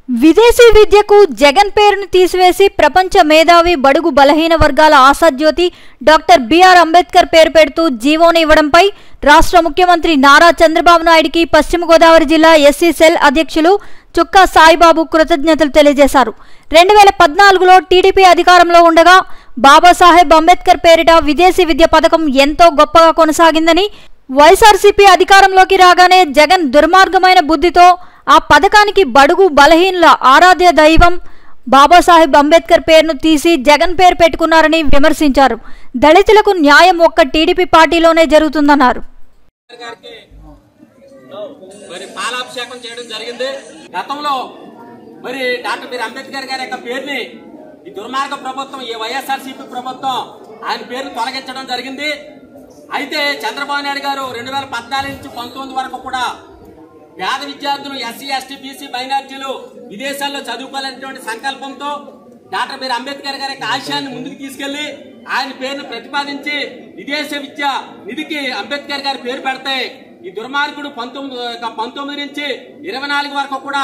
విదేశీ విద్యకు జగన్ పేరును తీసివేసి ప్రపంచ మేధావి బడుగు బలహీన వర్గాల ఆశాజ్యోతి డాక్టర్ బిఆర్ అంబేద్కర్ పేరు పెడుతూ జీవోను ఇవ్వడంపై రాష్ట్ర ముఖ్యమంత్రి నారా చంద్రబాబు నాయుడికి పశ్చిమ గోదావరి జిల్లా ఎస్సీ సెల్ అధ్యక్షులు చుక్కా సాయిబాబు కృతజ్ఞతలు తెలియజేశారు. 2014లో టీడీపీ అధికారంలో ఉండగా బాబాసాహెబ్ అంబేద్కర్ పేరిట విదేశీ విద్య పథకం ఎంతో గొప్పగా కొనసాగిందని, వైఎస్ఆర్సీపీ అధికారంలోకి రాగానే జగన్ దుర్మార్గమైన బుద్ధితో ఆ పథకానికి బడుగు బలహీనుల ఆరాధ్య దైవం బాబాసాహెబ్ అంబేద్కర్ పేరును తీసి జగన్ పేరు పెట్టుకున్నారని విమర్శించారు. దళితులకు న్యాయం ఒక్క టీడీపీ పార్టీలోనే జరుగుతుందన్నారు. పాలాభిషేకం చేయడం జరిగింది. గతంలో డాక్టర్ బిఆర్ అంబేద్కర్ గారి యొక్క పేరుని ఈ దుర్మార్గ ప్రభుత్వం, ఈ వైఎస్ఆర్సీపీ ప్రభుత్వం ఆయన పేరును తొలగించడం జరిగింది. అయితే చంద్రబాబు నాయుడు గారు 2014 నుంచి 19 వరకు కూడా పేద విద్యార్థులు, ఎస్సీ ఎస్టీ బీసీ మైనార్టీలు విదేశాల్లో చదువుకోవాలనేటువంటి సంకల్పంతో డాక్టర్ బిఆర్ అంబేద్కర్ గారి యొక్క ఆశయాన్ని ముందుకు తీసుకెళ్లి ఆయన పేరును ప్రతిపాదించి విదేశ విద్యా నిధికి అంబేద్కర్ గారి పేరు పెడితే ఈ దుర్మార్గుడు 19 నుంచి 24 వరకు కూడా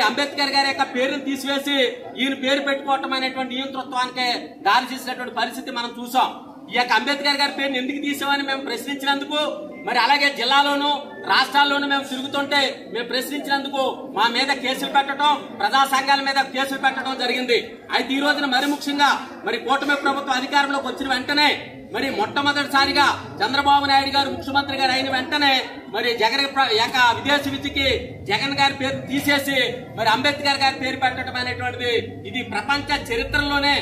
అంబేద్కర్ గారి యొక్క పేరును తీసివేసి ఈయన పేరు పెట్టుకోవటం అనేటువంటి నియంతృత్వానికి దారి చేసినటువంటి పరిస్థితి మనం చూసాం. ఈ యొక్క అంబేద్కర్ గారి పేరుని ఎందుకు తీసామని మేము ప్రశ్నించినందుకు, అలాగే జిల్లాలోను రాష్ట్రాల్లోనూ మేము తిరుగుతుంటే మేము ప్రశ్నించినందుకు మా మీద కేసులు పెట్టడం, ప్రజా సంఘాల మీద కేసులు పెట్టడం జరిగింది. అయితే ఈ రోజున మరి ముఖ్యంగా కూటమి ప్రభుత్వం అధికారంలోకి వచ్చిన వెంటనే మొట్టమొదటిసారిగా చంద్రబాబు నాయుడు గారు ముఖ్యమంత్రి గారు అయిన వెంటనే జగన్ యొక్క విదేశీ విద్యకి జగన్ గారి పేరు తీసేసి అంబేద్కర్ గారి పేరు పెట్టడం అనేటువంటిది ఇది ప్రపంచ చరిత్రలోనే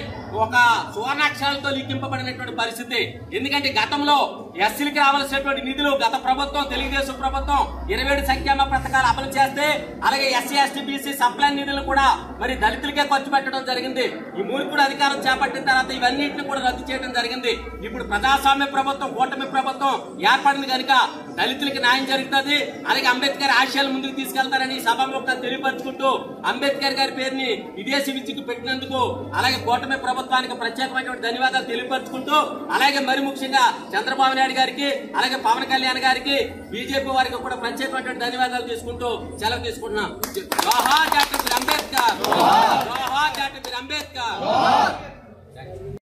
ఒక సువర్ణాక్షరాలతో లిఖింపబడినటువంటి పరిస్థితి. ఎందుకంటే గతంలో ఎస్సీలకు రావాల్సినటువంటి నిధులు గత ప్రభుత్వం, తెలుగుదేశం ప్రభుత్వం 27 సంక్షేమ పథకాలు అమలు చేస్తే, అలాగే ఎస్సీ ఎస్టీ బీసీ సప్లై నిధులు కూడా దళితులకే ఖర్చు పెట్టడం జరిగింది. ఈ మూర్ఖుడు అధికారం చేపట్టిన తర్వాత ఇవన్నింటినీ కూడా రద్దు చేయడం జరిగింది. ఇప్పుడు ప్రజాస్వామ్య ప్రభుత్వం, కూటమి ప్రభుత్వం ఏర్పడింది కనుక దళితులకి న్యాయం జరుగుతుంది, అలాగే అంబేద్కర్ ఆశయాలు ముందుకు తీసుకెళ్తారని సభాముఖంగా తెలియపరుచుకుంటూ అంబేద్కర్ గారి పేరుని విదేశీ విద్యకు పెట్టినందుకు అలాగే కూటమి ప్రభుత్వానికి ప్రత్యేకమైనటువంటి ధన్యవాదాలు తెలియపరుచుకుంటూ, అలాగే మరి ముఖ్యంగా చంద్రబాబు నాయుడు గారికి, అలాగే పవన్ కళ్యాణ్ గారికి, బీజేపీ వారికి కూడా ప్రత్యేకమైనటువంటి ధన్యవాదాలు తీసుకుంటూ సెలవు తీసుకుంటున్నాం. జోహార్ డాక్టర్ బిఆర్ అంబేద్కర్, జోహార్ డాక్టర్ బిఆర్ అంబేద్కర్.